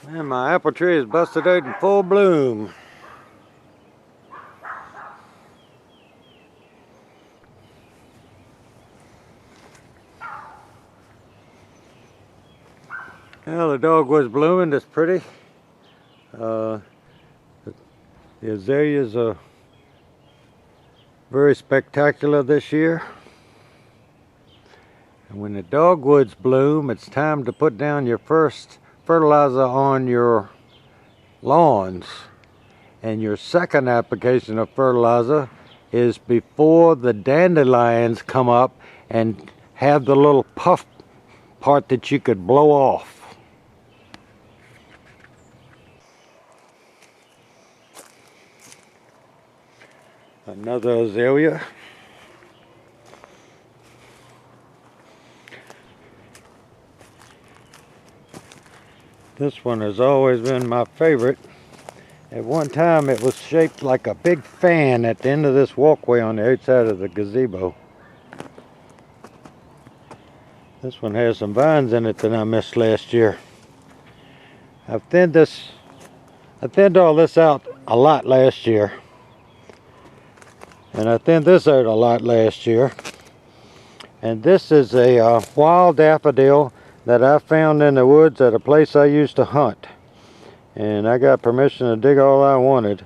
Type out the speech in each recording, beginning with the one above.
And my apple tree is busted out in full bloom. Well, the dogwood's blooming. It's pretty. The azaleas are very spectacular this year. And when the dogwoods bloom, it's time to put down your first fertilizer on your lawns. And your second application of fertilizer is before the dandelions come up and have the little puff part that you could blow off. Another azalea. This one has always been my favorite. At one time it was shaped like a big fan at the end of this walkway on the outside of the gazebo. This one has some vines in it that I missed last year. I thinned all this out a lot last year. And I thinned this out a lot last year. And this is a wild daffodil that I found in the woods at a place I used to hunt. And I got permission to dig all I wanted.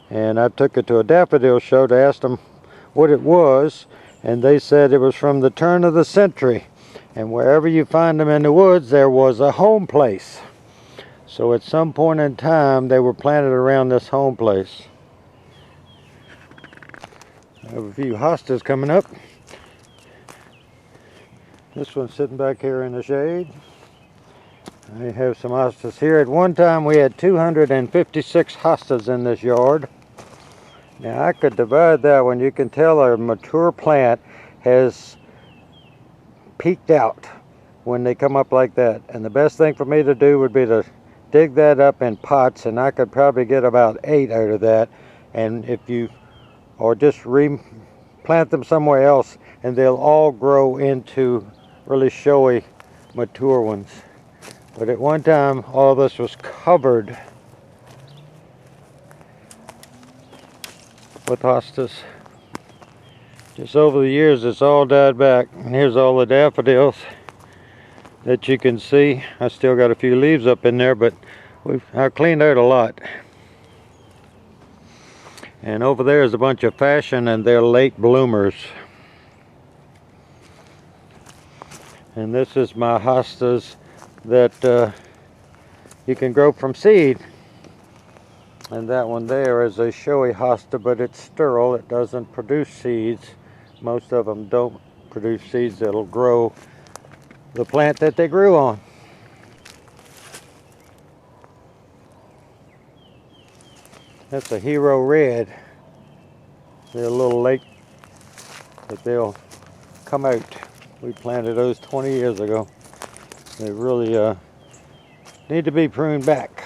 And I took it to a daffodil show to ask them what it was. And they said it was from the turn of the century. And wherever you find them in the woods, there was a home place. So at some point in time, they were planted around this home place. I have a few hostas coming up. This one's sitting back here in the shade. I have some hostas here. At one time we had 256 hostas in this yard. Now I could divide that one. You can tell a mature plant has peaked out when they come up like that. And the best thing for me to do would be to dig that up in pots, and I could probably get about 8 out of that. And if you or just replant them somewhere else, and they'll all grow into really showy mature ones. But at one time all this was covered with hostas. Just over the years it's all died back. And here's all the daffodils that you can see. I still got a few leaves up in there, but I've cleaned out a lot. And over there is a bunch of fashion, and they're late bloomers. And this is my hostas that you can grow from seed. And that one there is a showy hosta, but it's sterile. It doesn't produce seeds. Most of them don't produce seeds that'll grow the plant that they grew on. That's a hero red. They're a little late, but they'll come out. We planted those 20 years ago. They really need to be pruned back.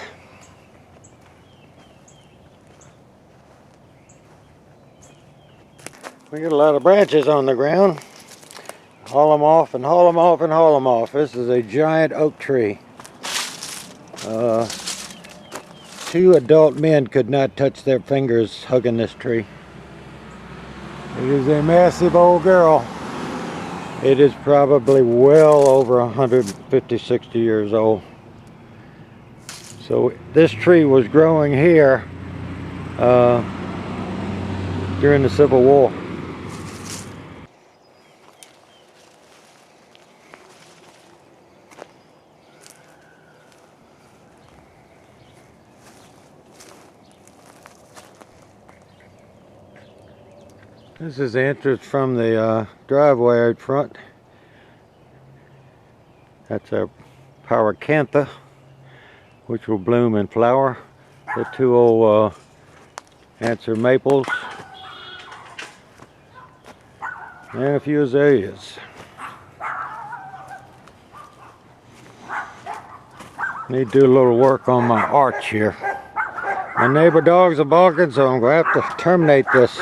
We get a lot of branches on the ground. Haul them off and haul them off and haul them off. This is a giant oak tree. 2 adult men could not touch their fingers hugging this tree. It is a massive old girl. It is probably well over 150, 60 years old. So this tree was growing here during the Civil War. This is the entrance from the driveway out front. That's a pyracantha, which will bloom and flower. The 2 old answer maples, and a few azaleas. Need to do a little work on my arch here. My neighbor dogs are barking, so I'm going to have to terminate this.